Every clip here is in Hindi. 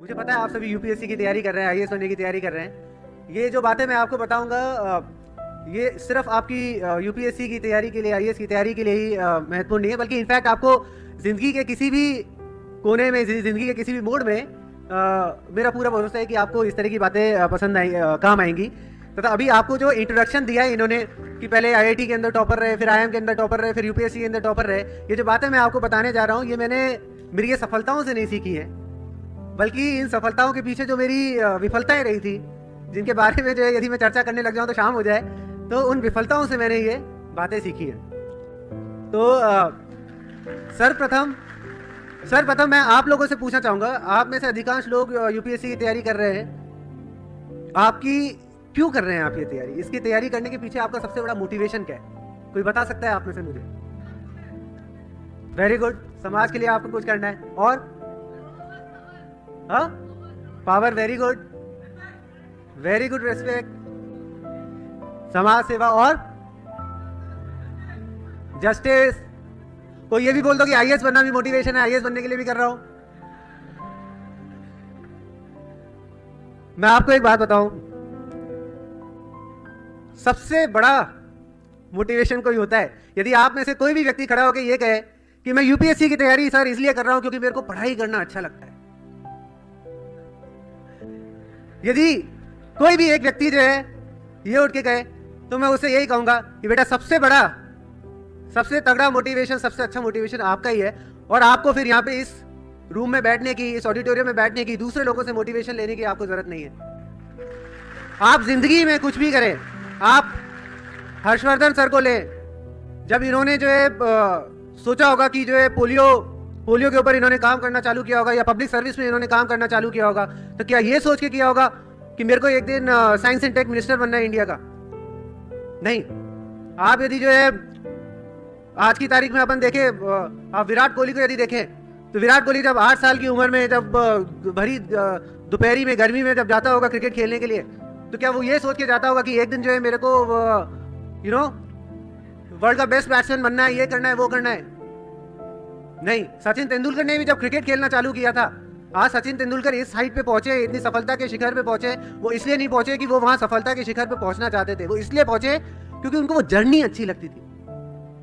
मुझे पता है आप सभी यूपीएससी की तैयारी कर रहे हैं, आईएएस बनने की तैयारी कर रहे हैं। ये जो बातें मैं आपको बताऊंगा ये सिर्फ आपकी यूपीएससी की तैयारी के लिए, आईएएस की तैयारी के लिए ही महत्वपूर्ण नहीं है, बल्कि इनफैक्ट आपको ज़िंदगी के किसी भी कोने में, ज़िंदगी के किसी भी मोड़ में मेरा पूरा भरोसा है कि आपको इस तरह की बातें पसंद काम आएंगी। तथा अभी आपको जो इंट्रोडक्शन दिया है इन्होंने कि पहले आईआईटी के अंदर टॉपर रहे, फिर आईआईएम के अंदर टॉपर रहे, फिर यूपीएससी के अंदर टॉपर रहे, ये जो बातें मैं आपको बताने जा रहा हूँ ये मैंने मेरी ये सफलताओं से नहीं सीखी है, बल्कि इन सफलताओं के पीछे जो मेरी विफलताएं रही थी, जिनके बारे में जो है यदि मैं चर्चा करने लग जाऊं तो शाम हो जाए, तो उन विफलताओं से मैंने ये बातें सीखी हैं। तो सर्वप्रथम मैं आप लोगों से पूछना चाहूंगा, आप में से अधिकांश लोग यूपीएससी की तैयारी कर रहे हैं, आपकी क्यों कर रहे हैं आप ये तैयारी? इसकी तैयारी करने के पीछे आपका सबसे बड़ा मोटिवेशन क्या है? कोई बता सकता है आप में से मुझे? वेरी गुड, समाज के लिए आपको कुछ करना है। और हाँ, power, very good, very good, respect, समाज सेवा और जस्टिस। कोई ये भी बोल दो कि आईएएस बनना भी मोटिवेशन है, आईएएस बनने के लिए भी कर रहा हूं। मैं आपको एक बात बताऊं, सबसे बड़ा मोटिवेशन कोई होता है यदि आप में से कोई भी व्यक्ति खड़ा होकर ये कहे कि मैं यूपीएससी की तैयारी सर इसलिए कर रहा हूं क्योंकि मेरे को पढ़ाई करना अच्छा लगता है। यदि कोई भी एक व्यक्ति जो है ये उठ के कहे तो मैं उससे यही कहूंगा कि बेटा सबसे बड़ा, सबसे तगड़ा मोटिवेशन, सबसे अच्छा मोटिवेशन आपका ही है, और आपको फिर यहाँ पे इस रूम में बैठने की, इस ऑडिटोरियम में बैठने की, दूसरे लोगों से मोटिवेशन लेने की आपको जरूरत नहीं है। आप जिंदगी में कुछ भी करें, आप हर्षवर्धन सर को लें, जब इन्होंने जो है सोचा होगा कि जो है पोलियो के ऊपर इन्होंने काम करना चालू किया होगा, या पब्लिक सर्विस में इन्होंने काम करना चालू किया होगा, तो क्या ये सोच के किया होगा कि मेरे को एक दिन साइंस एंड टेक मिनिस्टर बनना है इंडिया का? नहीं। आप यदि जो है आज की तारीख में अपन देखें, आप विराट कोहली को यदि देखें तो विराट कोहली जब 8 साल की उम्र में, जब भरी दोपहरी में, गर्मी में जब जाता होगा क्रिकेट खेलने के लिए, तो क्या वो ये सोच के जाता होगा कि एक दिन जो है मेरे को वर्ल्ड का बेस्ट बैट्समैन बनना है, ये करना है, वो करना है? नहीं। सचिन तेंदुलकर ने भी जब क्रिकेट खेलना चालू किया था, आज सचिन तेंदुलकर इस हाइट पे पहुंचे, इतनी सफलता के शिखर पे पहुंचे, वो इसलिए नहीं पहुंचे कि वो वहां सफलता के शिखर पे पहुंचना चाहते थे, वो इसलिए पहुंचे क्योंकि उनको वो जर्नी अच्छी लगती थी,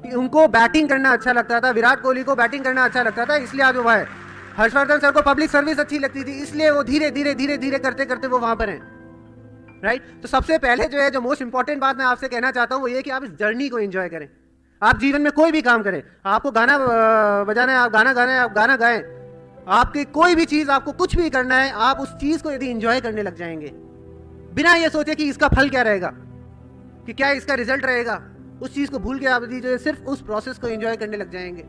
कि उनको बैटिंग करना अच्छा लगता था। विराट कोहली को बैटिंग करना अच्छा लगता था, इसलिए आज वो है। हर्षवर्धन सर को पब्लिक सर्विस अच्छी लगती थी, इसलिए वो धीरे धीरे धीरे धीरे करते करते वो वहां पर हैं, राइट? तो सबसे पहले जो है, जो मोस्ट इंपॉर्टेंट बात मैं आपसे कहना चाहता हूं वो ये कि आप इस जर्नी को एंजॉय करें। आप जीवन में कोई भी काम करें, आपको गाना बजाना है, आप गाना गाना है, आप गाना गाएं, आपकी कोई भी चीज, आपको कुछ भी करना है, आप उस चीज को यदि एंजॉय करने लग जाएंगे, बिना ये सोचे कि इसका फल क्या रहेगा, कि क्या इसका रिजल्ट रहेगा, उस चीज को भूल के आप जो है सिर्फ उस प्रोसेस को एंजॉय करने लग जाएंगे,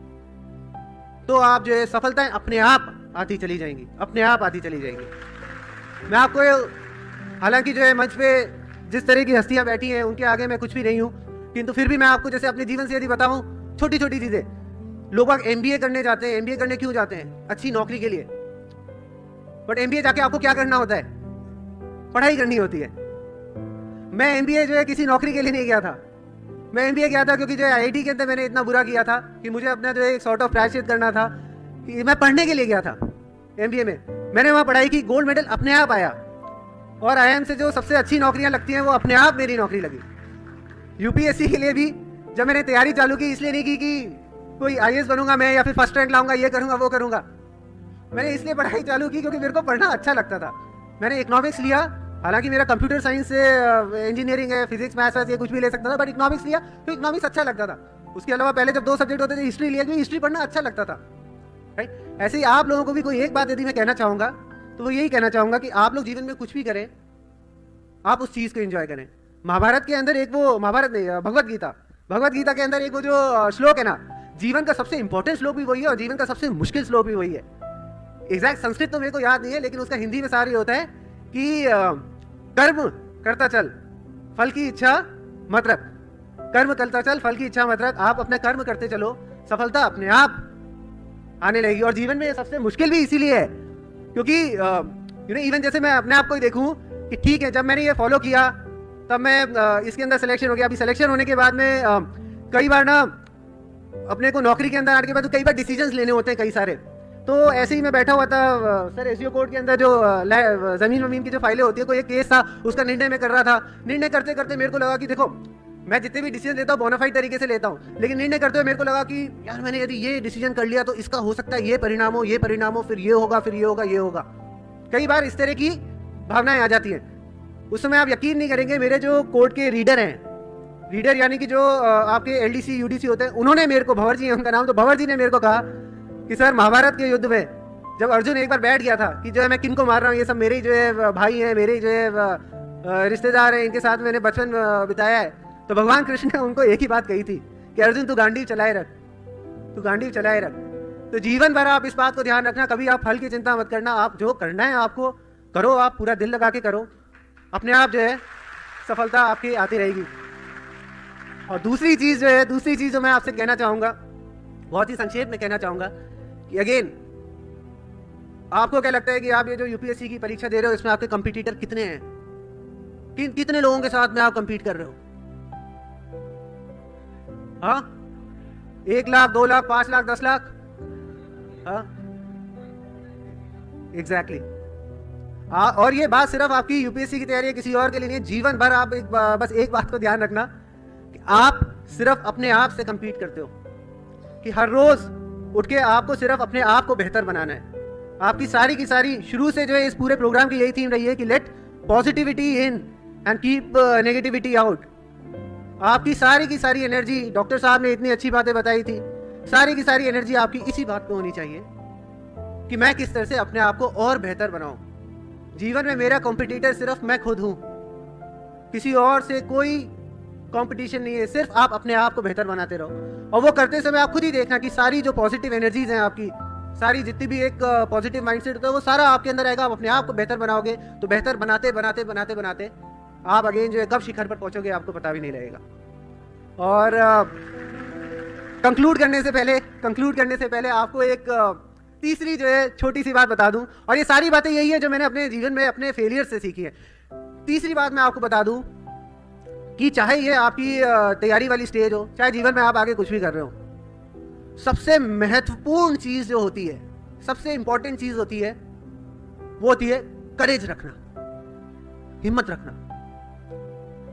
तो आप जो है सफलताएं अपने आप आती चली जाएंगी, अपने आप आती चली जाएंगी। मैं आपको, हालांकि जो है मंच पे जिस तरह की हस्तियां बैठी हैं उनके आगे मैं कुछ भी नहीं हूं, किंतु फिर भी मैं आपको जैसे अपने जीवन से यदि बताऊं, छोटी छोटी चीजें। लोग एमबीए करने जाते हैं, एमबीए करने क्यों जाते हैं? अच्छी नौकरी के लिए। बट एमबीए जाके आपको क्या करना होता है? पढ़ाई करनी होती है। मैं एमबीए जो है किसी नौकरी के लिए नहीं गया था, मैं एमबीए गया था क्योंकि जो है आईआईटी के अंदर मैंने इतना बुरा किया था कि मुझे अपना जो है एक सॉर्ट ऑफ प्रायश्चित करना था, कि मैं पढ़ने के लिए गया था एमबीए में। मैंने वहाँ पढ़ाई की, गोल्ड मेडल अपने आप आया, और आईआईएम से जो सबसे अच्छी नौकरियां लगती हैं वो अपने आप मेरी नौकरी लगी। यूपीएससी के लिए भी जब मैंने तैयारी चालू की, इसलिए नहीं की कि कोई आईएएस बनूंगा मैं, या फिर फर्स्ट रैंक लाऊंगा, ये करूंगा, वो करूंगा। मैंने इसलिए पढ़ाई चालू की क्योंकि मेरे को पढ़ना अच्छा लगता था। मैंने इकोनॉमिक्स लिया, हालांकि मेरा कंप्यूटर साइंस से इंजीनियरिंग है, फिजिक्स मैथ्स ये कुछ भी ले सकता था, बट इकोनॉमिक्स लिया तो इकोनॉमिक्स अच्छा लगता था। उसके अलावा पहले जब 2 सब्जेक्ट होते थे, हिस्ट्री लिया क्योंकि हिस्ट्री पढ़ना अच्छा लगता था, राइट? ऐसे ही आप लोगों को भी कोई एक बात यदि मैं कहना चाहूंगा तो वो यही कहना चाहूंगा कि आप लोग जीवन में कुछ भी करें, आप उस चीज को एंजॉय करें। महाभारत के अंदर एक वो, महाभारत नहीं, भगवत गीता के अंदर एक वो जो श्लोक है ना, जीवन का सबसे इंपॉर्टेंट श्लोक भी वही है और जीवन का सबसे मुश्किल श्लोक भी वही है। एग्जैक्ट संस्कृत तो मेरे को याद नहीं है, लेकिन उसका हिंदी में सार ये होता है कि कर्म करता चल, फल की इच्छा मत रख। कर्म करता चल, फल की इच्छा मत रख। आप अपने कर्म करते चलो, सफलता अपने आप आने लगेगी। और जीवन में ये सबसे मुश्किल भी इसीलिए है क्योंकि इवन जैसे मैं अपने आप को ही देखूं कि ठीक है, जब मैंने ये फॉलो किया तब मैं इसके अंदर सिलेक्शन हो गया। अभी सिलेक्शन होने के बाद में कई बार ना अपने को नौकरी के अंदर आने के बाद तो कई बार डिसीजंस लेने होते हैं कई सारे, तो ऐसे ही मैं बैठा हुआ था सर एसईओ कोड के अंदर जो ज़मीन वमीन की जो फाइलें होती है, कोई एक केस था, उसका निर्णय मैं कर रहा था। निर्णय करते करते मेरे को लगा कि देखो मैं जितने भी डिसीजन लेता हूँ बोनाफाइड तरीके से लेता हूँ, लेकिन निर्णय करते हुए मेरे को लगा कि यार मैंने यदि ये डिसीजन कर लिया तो इसका हो सकता है ये परिणाम हो, फिर ये होगा, फिर ये होगा, ये होगा। कई बार इस तरह की भावनाएं आ जाती हैं। उस समय आप यकीन नहीं करेंगे, मेरे जो कोर्ट के रीडर हैं, रीडर यानी कि जो आपके एलडीसी यूडीसी होते हैं, उन्होंने मेरे को, भंवर जी है उनका नाम, तो भंवर जी ने मेरे को कहा कि सर महाभारत के युद्ध में जब अर्जुन एक बार बैठ गया था कि जो है मैं किन को मार रहा हूँ, ये सब मेरे जो है भाई हैं, मेरे जो है रिश्तेदार हैं, इनके साथ मैंने बचपन बिताया है, तो भगवान कृष्ण ने उनको एक ही बात कही थी कि अर्जुन तू गांडीव चलाए रख, तू गांडीव चलाए रख। तो जीवन भर आप इस बात को ध्यान रखना, कभी आप फल की चिंता मत करना, आप जो करना है आपको करो, आप पूरा दिल लगा के करो, अपने आप जो है सफलता आपकी आती रहेगी। और दूसरी चीज जो मैं आपसे कहना चाहूंगा, बहुत ही संक्षेप में कहना चाहूंगा कि अगेन आपको क्या लगता है कि आप ये जो यूपीएससी की परीक्षा दे रहे हो, इसमें आपके कंपटीटर कितने हैं? कितने लोगों के साथ में आप कंपीट कर रहे हो? हाँ, 1 लाख, 2 लाख, 5 लाख, 10 लाख? हाँ, एग्जैक्टली। और ये बात सिर्फ आपकी यूपीएससी की तैयारी है, किसी और के लिए नहीं। जीवन भर आप बस एक बात को ध्यान रखना कि आप सिर्फ अपने आप से कंपीट करते हो, कि हर रोज उठ के आपको सिर्फ अपने आप को बेहतर बनाना है। आपकी सारी की सारी शुरू से जो है इस पूरे प्रोग्राम की यही थीम रही है कि let positivity in and keep negativity out. आपकी सारी की सारी एनर्जी, डॉक्टर साहब ने इतनी अच्छी बातें बताई थी, सारी की सारी एनर्जी आपकी इसी बात पे होनी चाहिए कि मैं किस तरह से अपने आप को और बेहतर बनाऊं। जीवन में मेरा कॉम्पिटिटर सिर्फ मैं खुद हूं, किसी और से कोई कंपटीशन नहीं है, सिर्फ आप अपने आप को बेहतर बनाते रहो। और वो करते समय आप खुद ही देखना कि सारी जो पॉजिटिव एनर्जीज हैं आपकी, सारी जितनी भी एक पॉजिटिव माइंडसेट होता है, वो सारा आपके अंदर आएगा। आप अपने आप को बेहतर बनाओगे तो बेहतर बनाते बनाते बनाते बनाते आप अगेन जो है कब शिखर पर पहुंचोगे आपको पता भी नहीं लगेगा। और कंक्लूड करने से पहले आपको एक तीसरी जो है छोटी सी बात बता दूं, और ये सारी बातें यही है जो मैंने अपने जीवन में अपने फेलियर से सीखी है। तीसरी बात मैं आपको बता दूं कि चाहे ये आपकी तैयारी वाली स्टेज हो, चाहे जीवन में आप आगे कुछ भी कर रहे हो, सबसे महत्वपूर्ण चीज जो होती है, सबसे इंपॉर्टेंट चीज होती है, वो होती है करेज रखना, हिम्मत रखना।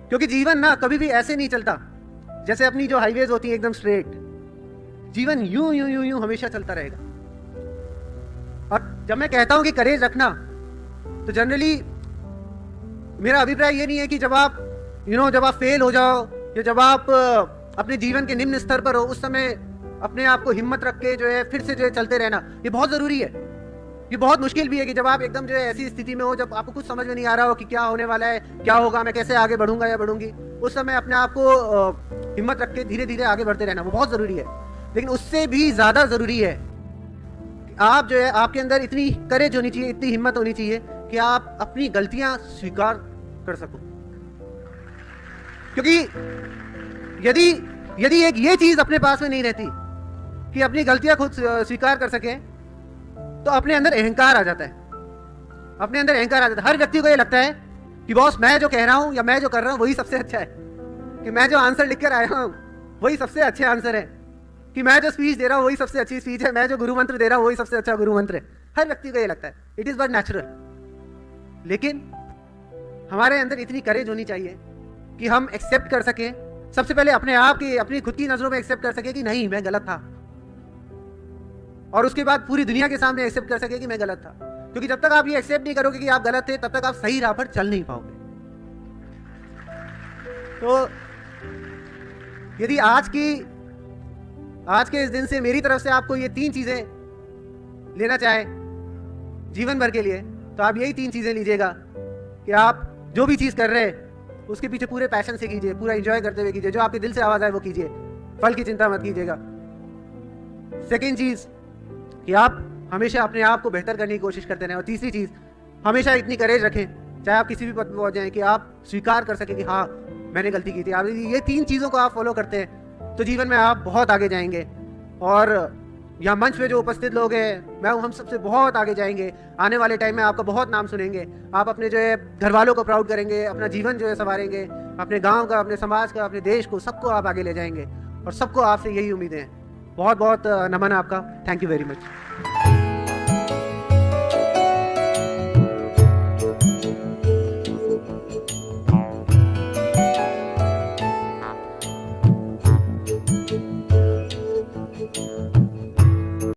क्योंकि जीवन ना कभी भी ऐसे नहीं चलता जैसे अपनी जो हाईवेज होती है एकदम स्ट्रेट। जीवन यूं यूं यूं यूं हमेशा चलता रहेगा। और जब मैं कहता हूं कि करेज रखना, तो जनरली मेरा अभिप्राय ये नहीं है कि जब आप जब आप फेल हो जाओ या जब आप अपने जीवन के निम्न स्तर पर हो, उस समय अपने आप को हिम्मत रख के जो है फिर से जो है चलते रहना, ये बहुत जरूरी है। ये बहुत मुश्किल भी है कि जब आप एकदम जो है ऐसी स्थिति में हो, जब आपको कुछ समझ में नहीं आ रहा हो कि क्या होने वाला है, क्या होगा, मैं कैसे आगे बढ़ूंगा या बढ़ूंगी, उस समय अपने आप को हिम्मत रख के धीरे धीरे आगे बढ़ते रहना, वो बहुत जरूरी है। लेकिन उससे भी ज्यादा जरूरी है कि आप जो है आपके अंदर इतनी करेज होनी चाहिए, इतनी हिम्मत होनी चाहिए कि आप अपनी गलतियां स्वीकार कर सको। क्योंकि यदि एक ये चीज अपने पास में नहीं रहती कि अपनी गलतियां खुद स्वीकार कर सके, तो अपने अंदर अहंकार आ जाता है। अपने अंदर अहंकार आ जाता है। हर व्यक्ति को ये लगता है कि बॉस मैं जो कह रहा हूं या मैं जो कर रहा हूं वही सबसे अच्छा है, कि मैं जो आंसर लिख कर आया हूं वही सबसे अच्छे आंसर है, कि मैं जो स्पीच दे रहा हूं वही सबसे अच्छी स्पीच है, मैं जो गुरु मंत्र दे रहा हूं वही सबसे अच्छा गुरु मंत्र है। हर व्यक्ति को ये लगता है, इट इज बट नेचुरल। लेकिन हमारे अंदर इतनी करेज होनी चाहिए कि हम एक्सेप्ट कर सकें, सबसे पहले अपने आप की, अपनी खुद की नजरों में एक्सेप्ट कर सके कि नहीं मैं गलत था, और उसके बाद पूरी दुनिया के सामने एक्सेप्ट कर सके कि मैं गलत था। क्योंकि जब तक आप ये एक्सेप्ट नहीं करोगे कि आप गलत थे, तब तक आप सही राह पर चल नहीं पाओगे। तो यदि आज के इस दिन से मेरी तरफ से आपको ये 3 चीजें लेना चाहे जीवन भर के लिए, तो आप यही 3 चीजें लीजिएगा कि आप जो भी चीज कर रहे हैं उसके पीछे पूरे पैशन से कीजिए, पूरा एंजॉय करते हुए कीजिए, जो आपके दिल से आवाज आए वो कीजिए, फल की चिंता मत कीजिएगा। सेकेंड चीज कि आप हमेशा अपने आप को बेहतर करने की कोशिश करते रहें। और तीसरी चीज, हमेशा इतनी करेज रखें, चाहे आप किसी भी पद पर पहुंच जाएं, कि आप स्वीकार कर सकें कि हाँ मैंने गलती की थी। आप ये 3 चीजों को आप फॉलो करते हैं तो जीवन में आप बहुत आगे जाएंगे। और यहाँ मंच पे जो उपस्थित लोग हैं, मैं हम सबसे बहुत आगे जाएंगे। आने वाले टाइम में आपका बहुत नाम सुनेंगे, आप अपने जो है घर वालों को प्राउड करेंगे, अपना जीवन जो है संवारेंगे, अपने गांव का, अपने समाज का, अपने देश को, सबको आप आगे ले जाएंगे। और सबको आपसे यही उम्मीदें हैं। बहुत बहुत नमन आपका। Thank you very much.